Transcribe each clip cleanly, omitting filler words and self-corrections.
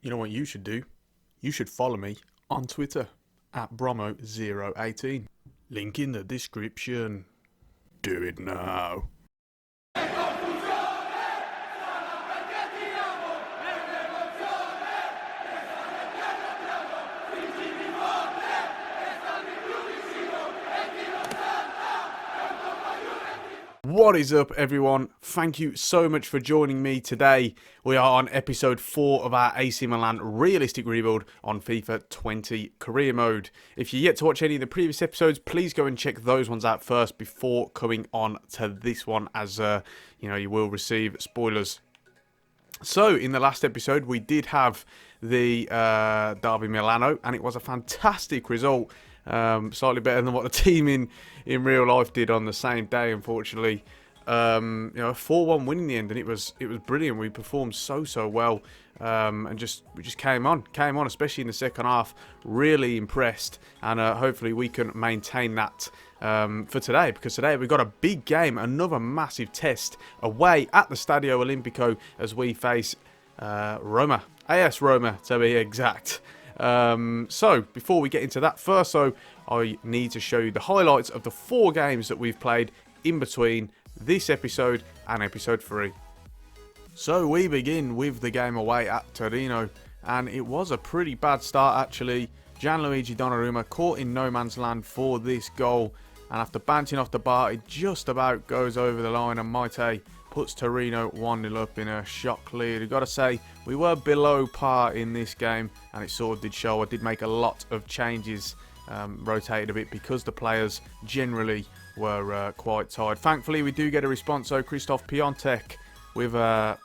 You know what you should do? You should follow me on Twitter at Bromo018. Link in the description. Do it now. What is up, everyone? Thank you so much for joining me today. We are on episode 4 of our AC Milan realistic rebuild on FIFA 20 career mode. If you're yet to watch any of the previous episodes, please go and check those ones out first before coming on to this one, as you will receive spoilers. So, in the last episode, we did have the Derby Milano, and it was a fantastic result. Slightly better than what the team in real life did on the same day, unfortunately. A 4-1 win in the end, and it was brilliant. We performed so well, and we just came on, especially in the second half. Really impressed, and hopefully we can maintain that for today, because today we've got a big game, another massive test away at the Stadio Olimpico as we face Roma, AS Roma to be exact. So, before we get into that, first, I need to show you the highlights of the 4 games that we've played in between this episode and episode 3. So, we begin with the game away at Torino, and it was a pretty bad start, actually. Gianluigi Donnarumma caught in no man's land for this goal, and after bouncing off the bar, it just about goes over the line, and Maite puts Torino 1-0 up in a shock lead. I've got to say, we were below par in this game, and it sort of did show. I did make a lot of changes, rotated a bit, because the players generally were quite tired. Thankfully, we do get a response, though. Krzysztof Piątek with a,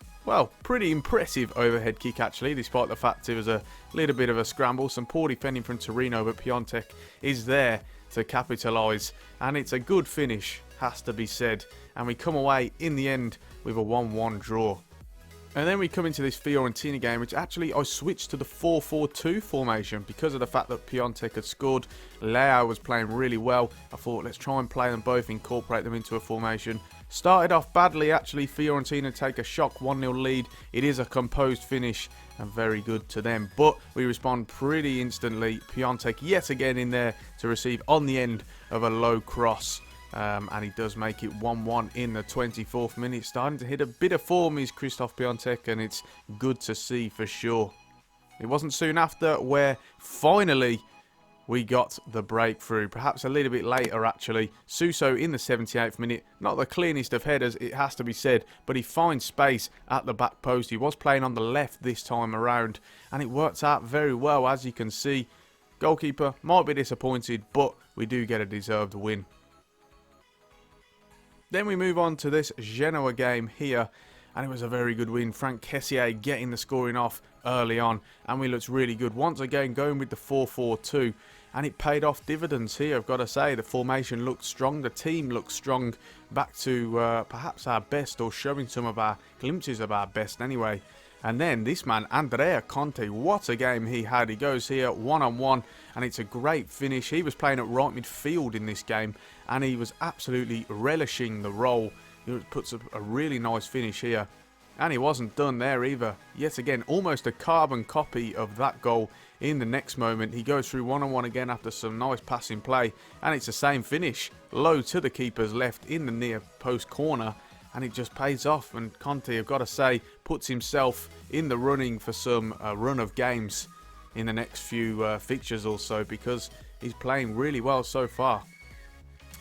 pretty impressive overhead kick, actually, despite the fact it was a little bit of a scramble. Some poor defending from Torino, but Piątek is there to capitalise, and it's a good finish, has to be said. And we come away in the end with a 1-1 draw. And then we come into this Fiorentina game, which actually I switched to the 4-4-2 formation because of the fact that Piątek had scored. Leao was playing really well. I thought, let's try and play them both, incorporate them into a formation. Started off badly, actually. Fiorentina take a shock 1-0 lead. It is a composed finish and very good to them. But we respond pretty instantly. Piątek yet again in there to receive on the end of a low cross. And he does make it 1-1 in the 24th minute. Starting to hit a bit of form is Krzysztof Piątek, and it's good to see for sure. It wasn't soon after where finally we got the breakthrough. Perhaps a little bit later, actually. Suso in the 78th minute. Not the cleanest of headers, it has to be said, but he finds space at the back post. He was playing on the left this time around, and it worked out very well, as you can see. Goalkeeper might be disappointed, but we do get a deserved win. Then we move on to this Genoa game here, and it was a very good win. Franck Kessié getting the scoring off early on, and we looked really good. Once again, going with the 4-4-2, and it paid off dividends here, I've got to say. The formation looked strong, the team looked strong, back to perhaps our best, or showing some of our glimpses of our best anyway. And then this man, Andrea Conte, what a game he had. He goes here one-on-one, and it's a great finish. He was playing at right midfield in this game, and he was absolutely relishing the role. He puts up a really nice finish here. And he wasn't done there either. Yet again, almost a carbon copy of that goal in the next moment. He goes through one-on-one again after some nice passing play, and it's the same finish. Low to the keeper's left in the near post corner. And it just pays off, and Conte, I've got to say, puts himself in the running for some run of games in the next few fixtures or so, because he's playing really well so far.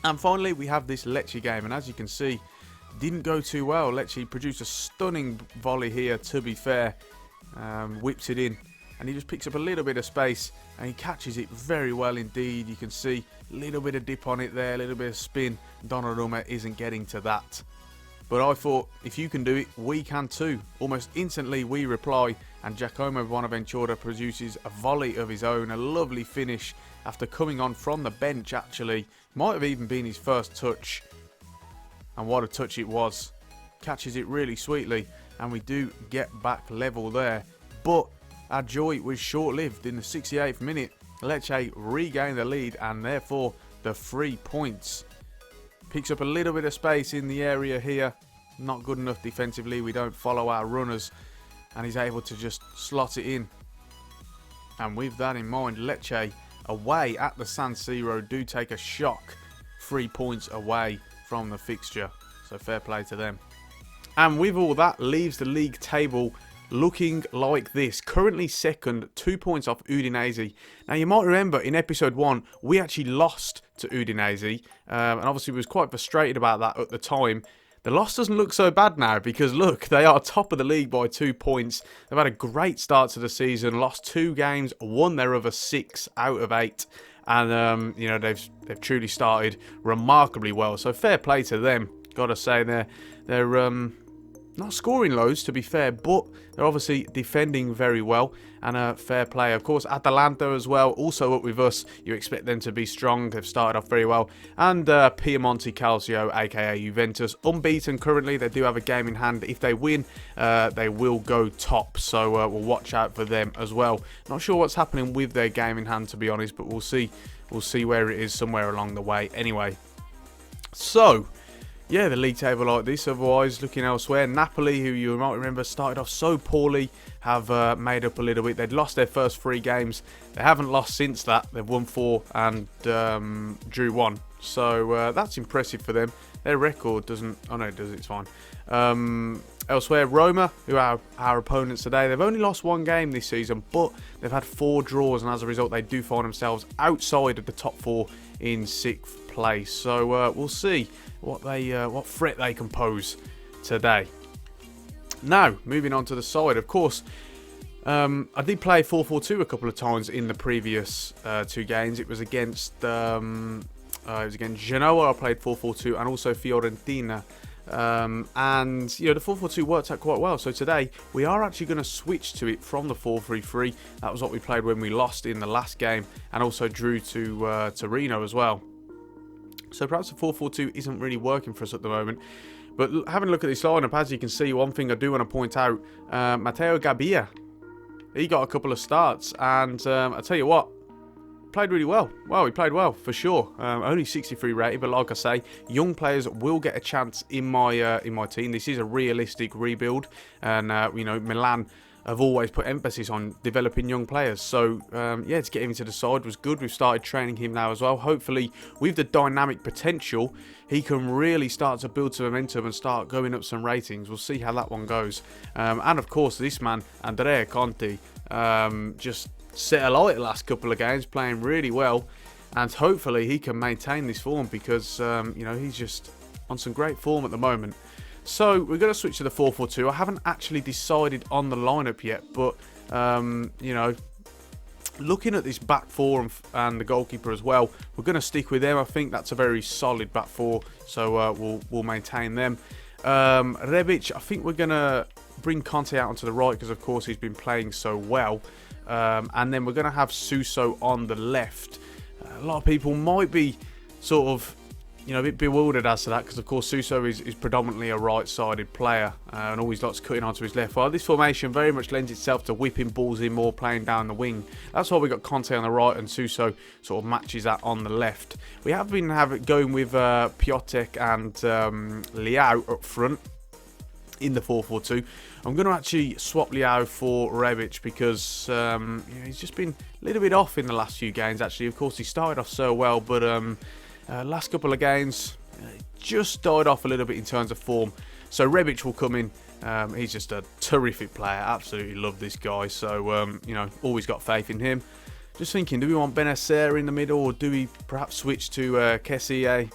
And finally, we have this Lecce game, and as you can see, didn't go too well. Lecce produced a stunning volley here, to be fair. Whips it in, and he just picks up a little bit of space, and he catches it very well indeed. You can see a little bit of dip on it there, a little bit of spin. Donnarumma isn't getting to that. But I thought, if you can do it, we can too. Almost instantly we reply, and Giacomo Bonaventura produces a volley of his own. A lovely finish after coming on from the bench, actually. Might have even been his first touch. And what a touch it was. Catches it really sweetly, and we do get back level there. But our joy was short-lived. In the 68th minute, Lecce regained the lead, and therefore the 3 points. Picks up a little bit of space in the area here. Not good enough defensively. We don't follow our runners. And he's able to just slot it in. And with that in mind, Lecce away at the San Siro do take a shock 3 points away from the fixture. So fair play to them. And with all that, leaves the league table looking like this. Currently second, 2 points off Udinese. Now you might remember in episode 1, we actually lost to Udinese. And obviously we was quite frustrated about that at the time. The loss doesn't look so bad now because look, they are top of the league by 2 points. They've had a great start to the season, lost 2 games, won their other 6 out of 8. And, you know, they've truly started remarkably well. So fair play to them. Gotta say, they're not scoring loads, to be fair, but they're obviously defending very well, and a fair play. Of course, Atalanta as well, also up with us. You expect them to be strong. They've started off very well. And Piemonte Calcio, aka Juventus, unbeaten currently. They do have a game in hand. If they win, they will go top, so we'll watch out for them as well. Not sure what's happening with their game in hand, to be honest, but we'll see. We'll see where it is somewhere along the way anyway. So yeah, the league table like this. Otherwise, looking elsewhere, Napoli, who you might remember started off so poorly, have made up a little bit. They'd lost their first 3 games. They haven't lost since that. They've won 4 and drew 1. So that's impressive for them. Their record doesn't... Oh, no, it does. It's fine. Elsewhere, Roma, who are our opponents today, they've only lost 1 game this season, but they've had 4 draws, and as a result, they do find themselves outside of the top 4 in 6th place. So we'll see what threat they can pose today. Now, moving on to the side, of course, I did play 4-4-2 a couple of times in the previous 2 games. It was against Genoa. I played 4-4-2, and also Fiorentina. And you know, the 4-4-2 worked out quite well. So today we are actually going to switch to it from the 4-3-3. That was what we played when we lost in the last game, and also drew to Torino as well. So perhaps the 4-4-2 isn't really working for us at the moment. But having a look at this lineup, as you can see, one thing I do want to point out, Matteo Gabbia, he got a couple of starts, and I tell you what, played really well. Well, he played well for sure. Only 63 rated, but like I say, young players will get a chance in my team. This is a realistic rebuild, and you know, Milan have always put emphasis on developing young players. So yeah, to get him to the side was good. We've started training him now as well. Hopefully, with the dynamic potential, he can really start to build some momentum and start going up some ratings. We'll see how that one goes. And of course, this man, Andrea Conti, just set alight the last couple of games, playing really well, and hopefully he can maintain this form because you know, he's just on some great form at the moment. So we're going to switch to the 4-4-2. I haven't actually decided on the lineup yet, but you know, looking at this back 4 and the goalkeeper as well, we're going to stick with them. I think that's a very solid back 4, so we'll maintain them. Rebic, I think we're going to bring Conte out onto the right because of course he's been playing so well. And then we're going to have Suso on the left. A lot of people might be sort of, you know, a bit bewildered as to that because of course Suso is predominantly a right-sided player and always likes cutting onto his left. Well, this formation very much lends itself to whipping balls in more, playing down the wing. That's why we got Conte on the right and Suso sort of matches that on the left. We have been going with Piotek and Leao up front in the 4-4-2. I'm going to actually swap Leao for Rebic because you know, he's just been a little bit off in the last few games actually. Of course, he started off so well, but last couple of games just died off a little bit in terms of form. So Rebic will come in. He's just a terrific player. Absolutely love this guy. So you know, always got faith in him. Just thinking, do we want Benacer in the middle, or do we perhaps switch to Kessié?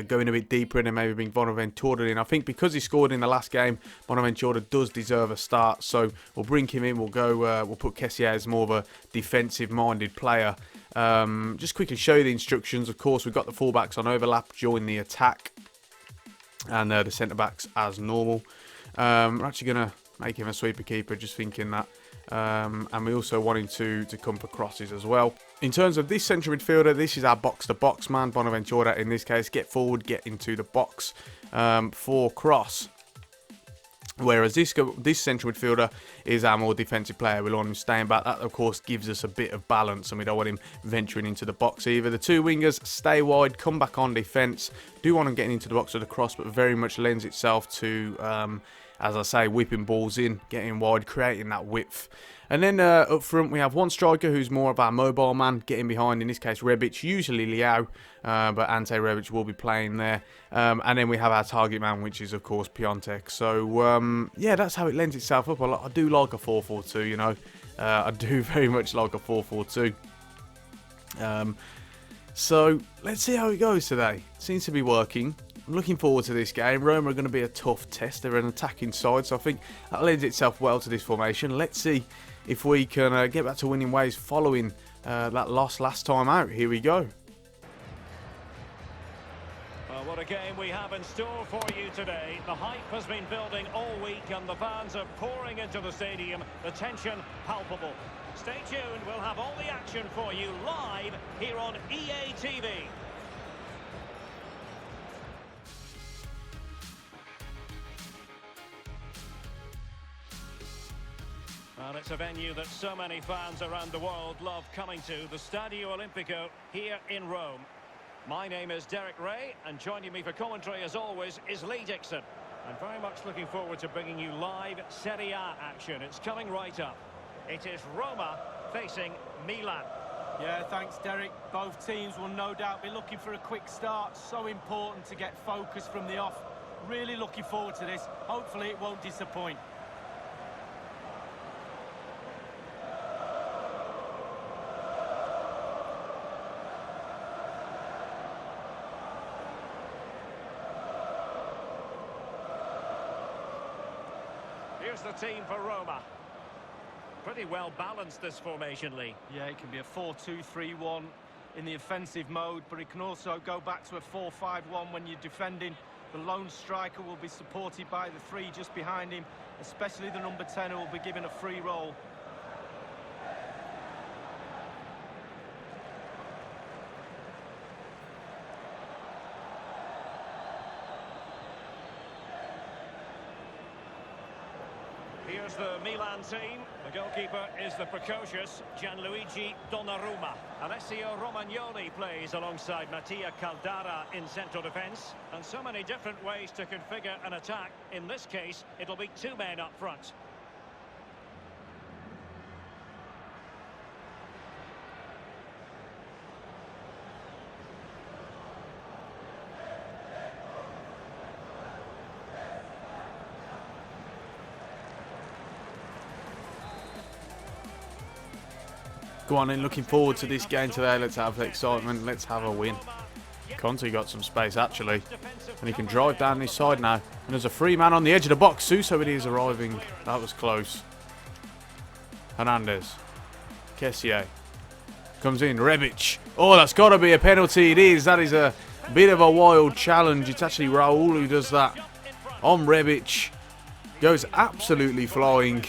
Going a bit deeper and then maybe bring Bonaventura in. I think because he scored in the last game, Bonaventura does deserve a start. So we'll bring him in. We'll go. We'll put Kessié as more of a defensive-minded player. Just quickly show you the instructions. Of course, we've got the fullbacks on overlap, join the attack, and the centre backs as normal. We're actually going to make him a sweeper keeper. Just thinking that. And we also want him to come for crosses as well. In terms of this central midfielder, this is our box-to-box man, Bonaventura in this case. Get forward, get into the box for cross. Whereas this central midfielder is our more defensive player. We want him staying back. That, of course, gives us a bit of balance, and we don't want him venturing into the box either. The 2 wingers stay wide, come back on defence. Do want him getting into the box with the cross, but very much lends itself to as I say, whipping balls in, getting wide, creating that width. And then up front we have one striker who's more of our mobile man, getting behind, in this case Rebic, usually Liao, but Ante Rebic will be playing there. And then we have our target man, which is of course Piontek. So yeah, that's how it lends itself up. I do like a 4-4-2, you know. I do very much like a 4-4-2. So let's see how it goes today. Seems to be working. I'm looking forward to this game. Roma are going to be a tough test. They're an attacking side, so I think that lends itself well to this formation. Let's see if we can get back to winning ways following that loss last time out. Here we go. Well, what a game we have in store for you today. The hype has been building all week and the fans are pouring into the stadium. The tension palpable. Stay tuned, we'll have all the action for you live here on EA TV. Well, it's a venue that so many fans around the world love coming to, the Stadio Olimpico here in Rome. My name is Derek Ray, and joining me for commentary as always is Lee Dixon. I'm very much looking forward to bringing you live Serie A action. It's coming right up. It is Roma facing Milan. Yeah, thanks Derek. Both teams will no doubt be looking for a quick start. So important to get focus from the off. Really looking forward to this. Hopefully it won't disappoint. Here's the team for Roma. Pretty well balanced, this formation, Lee. Yeah, it can be a 4-2-3-1 in the offensive mode, but it can also go back to a 4-5-1 when you're defending. The lone striker will be supported by the three just behind him, especially the number 10 who will be given a free role. Here's the Milan team. The goalkeeper is the precocious Gianluigi Donnarumma. Alessio Romagnoli plays alongside Mattia Caldara in central defence. And so many different ways to configure an attack. In this case, it'll be two men up front. Go on in, looking forward to this game today. Let's have excitement, let's have a win. Conte got some space actually, and he can drive down this side now. And there's a free man on the edge of the box. Suso it is arriving. That was close. Hernandez. Kessié. Comes in. Rebic. Oh, that's got to be a penalty. It is. That is a bit of a wild challenge. It's actually Raul who does that on Rebic. Goes absolutely flying.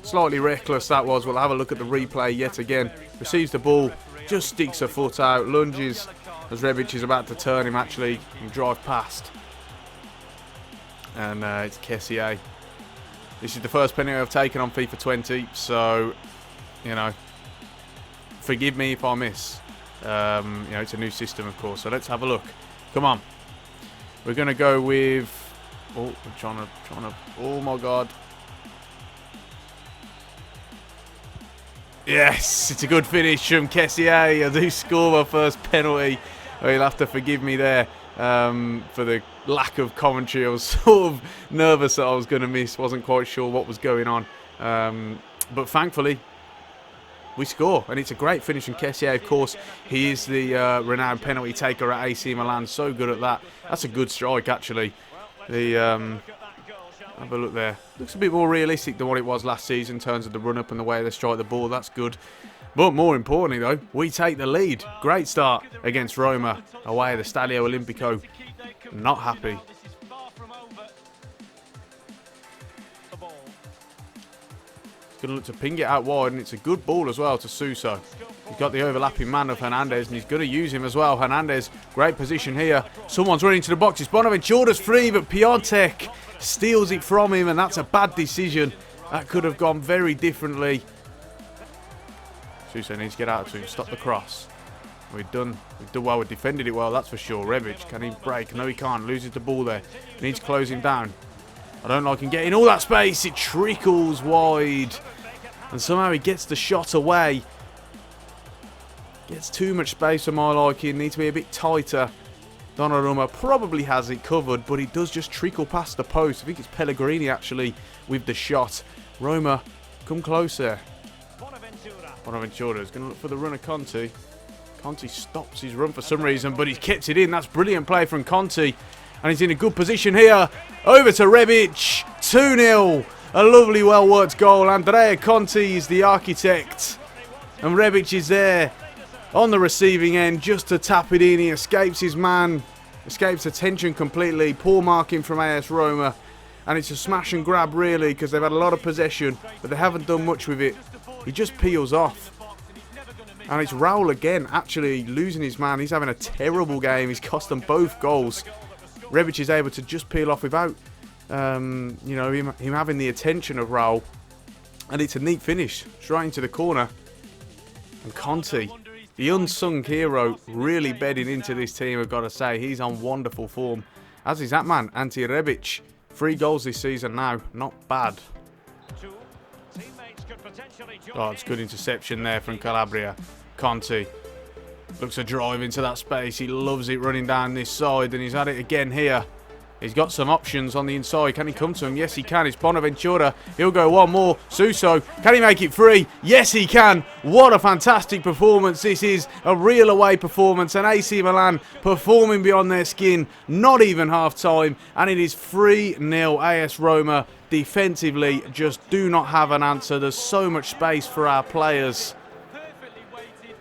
Slightly reckless that was. We'll have a look at the replay yet again. Receives the ball, just sticks a foot out, lunges as Rebic is about to turn him actually and drive past. And it's Kessié. This is the first penalty I've taken on FIFA 20, so, you know, forgive me if I miss. You know, it's a new system, of course, so let's have a look. Come on. We're going to go with... Oh, I'm trying to... Oh, my God. Yes, it's a good finish from Kessié. I do score my first penalty. Oh, you'll have to forgive me there for the lack of commentary. I was sort of nervous that I was going to miss. Wasn't quite sure what was going on. But thankfully, we score. And it's a great finish from Kessié, of course. He is the renowned penalty taker at AC Milan. So good at that. That's a good strike, actually. Have a look there. Looks a bit more realistic than what it was last season in terms of the run-up and the way they strike the ball. That's good. But more importantly, though, we take the lead. Great start against Roma away at the Stadio Olimpico. Not happy. Going to look to ping it out wide, and it's a good ball as well to Suso. He's got the overlapping man of Hernandez, and he's going to use him as well. Hernandez, great position here. Someone's running to the box. It's Bonaventura's free, but Piontek steals it from him, and that's a bad decision. That could have gone very differently. Suso needs to get out to him, stop the cross. We've done well, we defended it well, that's for sure. Rebic, can he break? No, he can't. Loses the ball there. Needs to close him down. I don't like him getting all that space. It trickles wide. And somehow he gets the shot away. Gets too much space for my liking. Needs to be a bit tighter. Donnarumma probably has it covered, but it does just trickle past the post. I think it's Pellegrini actually with the shot. Roma, come closer. Bonaventura is going to look for the run of Conti. Conti stops his run for some reason, but he's kept it in. That's brilliant play from Conti. And he's in a good position here. Over to Rebic. 2-0. A lovely, well-worked goal. Andrea Conti is the architect. And Rebic is there on the receiving end just to tap it in. He escapes his man. Escapes attention completely. Poor marking from AS Roma. And it's a smash and grab, really, because they've had a lot of possession, but they haven't done much with it. He just peels off. And it's Raul again, actually losing his man. He's having a terrible game. He's cost them both goals. Rebic is able to just peel off without, you know, him having the attention of Raul. And it's a neat finish, straight into the corner. And Conti, the unsung hero, really bedding into this team, I've got to say. He's on wonderful form. As is that man, Ante Rebic. 3 goals this season now, not bad. Oh, it's good interception there from Calabria. Conti looks to drive into that space. He loves it running down this side, and he's had it again here. He's got some options on the inside. Can he come to him? Yes, he can. It's Bonaventura. He'll go one more. Suso. Can he make it free? Yes, he can. What a fantastic performance this is. A real away performance. And AC Milan performing beyond their skin. Not even half-time. And it is 3-0 AS Roma. Defensively, just do not have an answer. There's so much space for our players.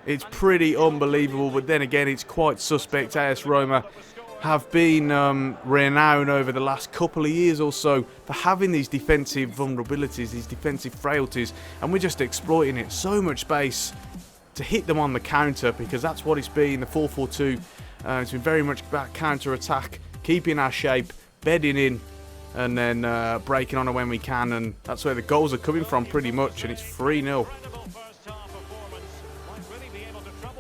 It's pretty unbelievable. But then again, it's quite suspect. AS Roma have been renowned over the last couple of years or so for having these defensive vulnerabilities, these defensive frailties, and we're just exploiting it. So much space to hit them on the counter, because that's what it's been, the 4-4-2. It's been very much about counter-attack, keeping our shape, bedding in, and then breaking on it when we can, and that's where the goals are coming from pretty much, and it's 3-0.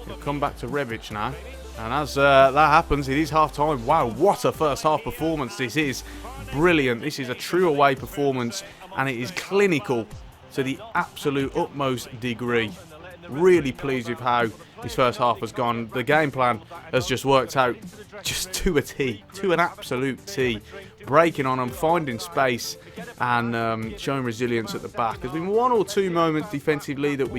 He'll come back to Rebic now. And as that happens, it is half-time. Wow, what a first-half performance this is. Brilliant. This is a true away performance, and it is clinical to the absolute utmost degree. Really pleased with how this first half has gone. The game plan has just worked out just to a T, to an absolute T. Breaking on them, finding space, and showing resilience at the back. There's been 1 or 2 moments defensively that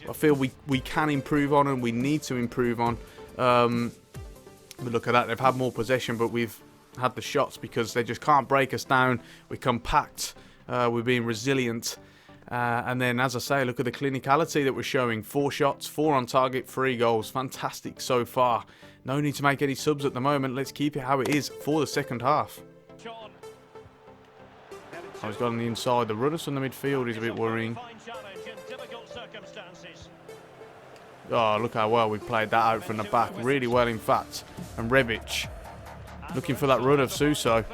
I feel we can improve on, and we need to improve on. But look at that, they've had more possession, but we've had the shots because they just can't break us down. We're compact, we're being resilient, and then, as I say, look at the clinicality that we're showing. 4 shots, 4 on target, 3 goals. Fantastic so far. No need to make any subs at the moment. Let's keep it how it is for the second half. He's got on the inside. The runners from the midfield is a bit worrying. Oh, look how well we played that out from the back. Really well, in fact. And Rebic looking for that run of Suso.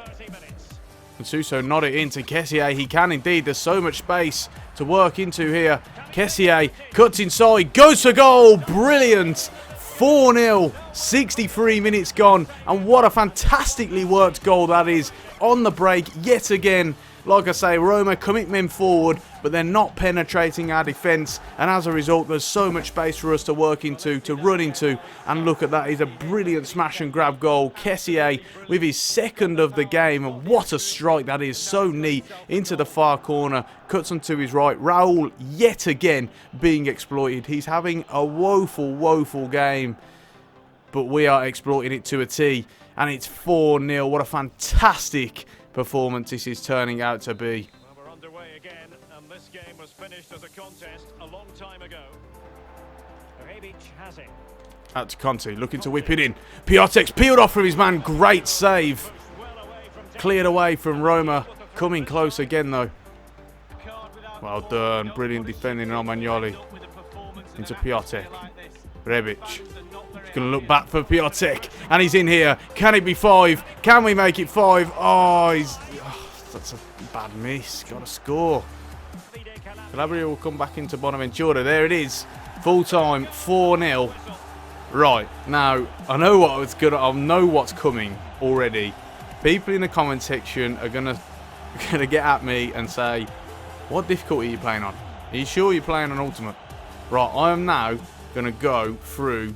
And Suso nodded into Kessié. He can indeed. There's so much space to work into here. Kessié cuts inside. Goes for goal. Brilliant. 4-0. 63 minutes gone. And what a fantastically worked goal that is. On the break yet again. Like I say, Roma commitment forward, but they're not penetrating our defence, and as a result, there's so much space for us to work into, to run into, and look at that. He's a brilliant smash and grab goal. Kessié with his 2nd of the game, and what a strike that is. So neat, into the far corner, cuts him to his right. Raul, yet again, being exploited. He's having a woeful, woeful game, but we are exploiting it to a T, and it's 4-0. What a fantastic performance this is turning out to be. Well, we're underway again, and this game was finished as a contest a long time ago. Rebic has it. Out to Conti, looking to whip it in. Piatek's peeled off from his man. Great save. Cleared away from Roma. Coming close again, though. Well done. Brilliant defending on Romagnoli. Into Piatek. Rebic. He's going to look back for Piatek. And he's in here. Can it be 5? Can we make it 5? Oh, that's a bad miss. Got to score. Calabria will come back into Bonaventura. There it is. Full time. 4-0. Right. Now, I know what's coming already. People in the comment section are going to going to get at me and say, what difficulty are you playing on? Are you sure you're playing on Ultimate? Right, I am now going to go through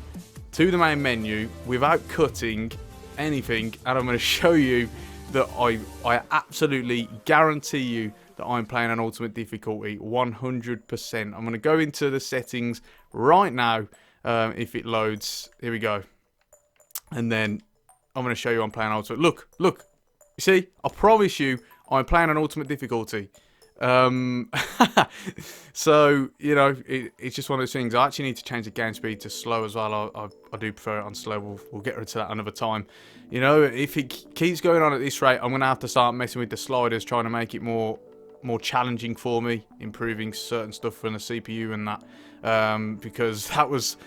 to the main menu without cutting anything, and I'm going to show you that I absolutely guarantee you that I'm playing on Ultimate difficulty 100%. I'm going to go into the settings right now if it loads. Here we go. And then I'm going to show you I'm playing Ultimate. Look. You see, I promise you I'm playing on Ultimate difficulty. So, you know, it's just one of those things. I actually need to change the game speed to slow as well. I do prefer it on slow. We'll get into that another time. You know, if it keeps going on at this rate, I'm going to have to start messing with the sliders, trying to make it more challenging for me, improving certain stuff from the CPU and that, because that was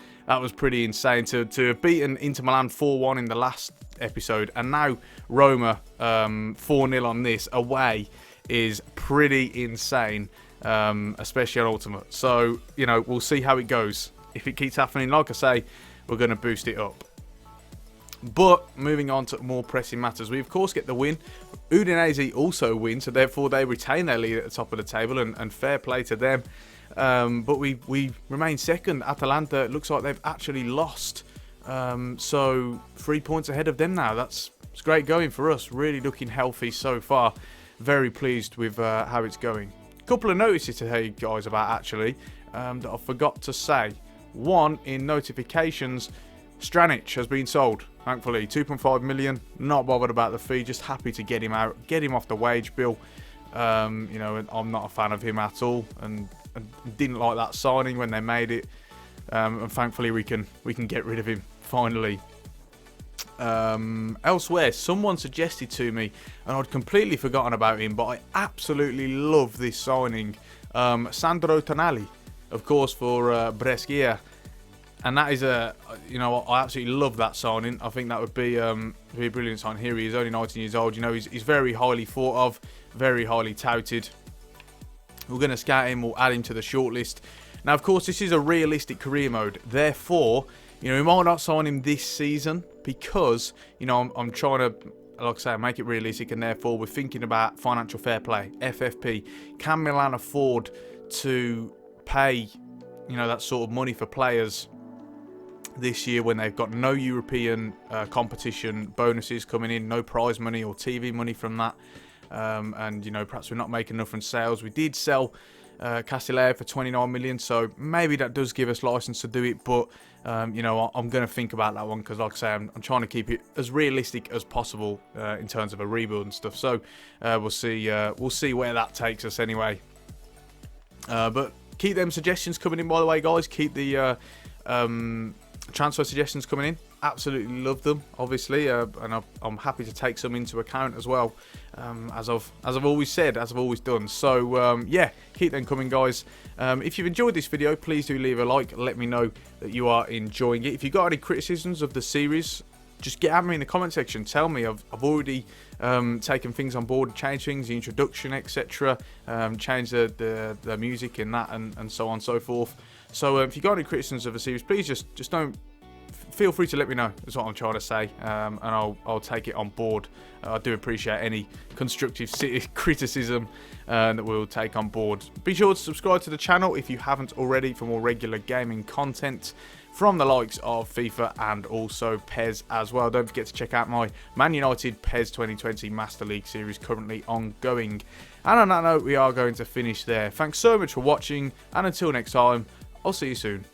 pretty insane to have beaten Inter Milan 4-1 in the last episode, and now Roma 4-0 on this away is pretty insane, especially on Ultimate. So, you know, we'll see how it goes. If it keeps happening, like I say, we're going to boost it up. But moving on to more pressing matters, we of course get the win. Udinese also win, so therefore they retain their lead at the top of the table, and fair play to them. But we remain second. Atalanta, it looks like they've actually lost. So 3 points ahead of them now. It's great going for us. Really looking healthy so far. Very pleased with how it's going. A couple of notices to tell you guys about actually that I forgot to say. One, in notifications, Stranic has been sold. Thankfully, 2.5 million. Not bothered about the fee. Just happy to get him out, get him off the wage bill. You know, I'm not a fan of him at all, and didn't like that signing when they made it. And thankfully, we can get rid of him finally. Elsewhere, someone suggested to me, and I'd completely forgotten about him, but I absolutely love this signing. Sandro Tonali, of course, for Brescia. And that is you know, I absolutely love that signing. I think that would be a brilliant sign. Here he is, only 19 years old. You know, he's very highly thought of, very highly touted. We're going to scout him, we'll add him to the shortlist. Now, of course, this is a realistic career mode. Therefore, you know, we might not sign him this season because, you know, I'm trying to, like I say, make it realistic, and therefore we're thinking about financial fair play, FFP. Can Milan afford to pay, you know, that sort of money for players this year when they've got no European competition bonuses coming in, no prize money or TV money from that, and you know, perhaps we're not making enough from sales. We did sell Castillejo for 29 million, so maybe that does give us license to do it, but you know, I'm going to think about that one because, like I say, I'm trying to keep it as realistic as possible in terms of a rebuild and stuff. So we'll see where that takes us anyway. But keep them suggestions coming in, by the way, guys. Keep the transfer suggestions coming in. Absolutely love them, obviously, and I'm happy to take some into account as well, as I've always said, as I've always done. So yeah, keep them coming, guys. If you've enjoyed this video, please do leave a like. Let me know that you are enjoying it. If you've got any criticisms of the series, just get at me in the comment section. Tell me. I've already taken things on board, changed things, the introduction, etc. Changed the music and that, and so on and so forth. So if you've got any criticisms of the series, please just don't. Feel free to let me know, is what I'm trying to say, and I'll take it on board. I do appreciate any constructive criticism that we'll take on board. Be sure to subscribe to the channel if you haven't already for more regular gaming content from the likes of FIFA and also PES as well. Don't forget to check out my Man United PES 2020 Master League series currently ongoing. And on that note, we are going to finish there. Thanks so much for watching, and until next time, I'll see you soon.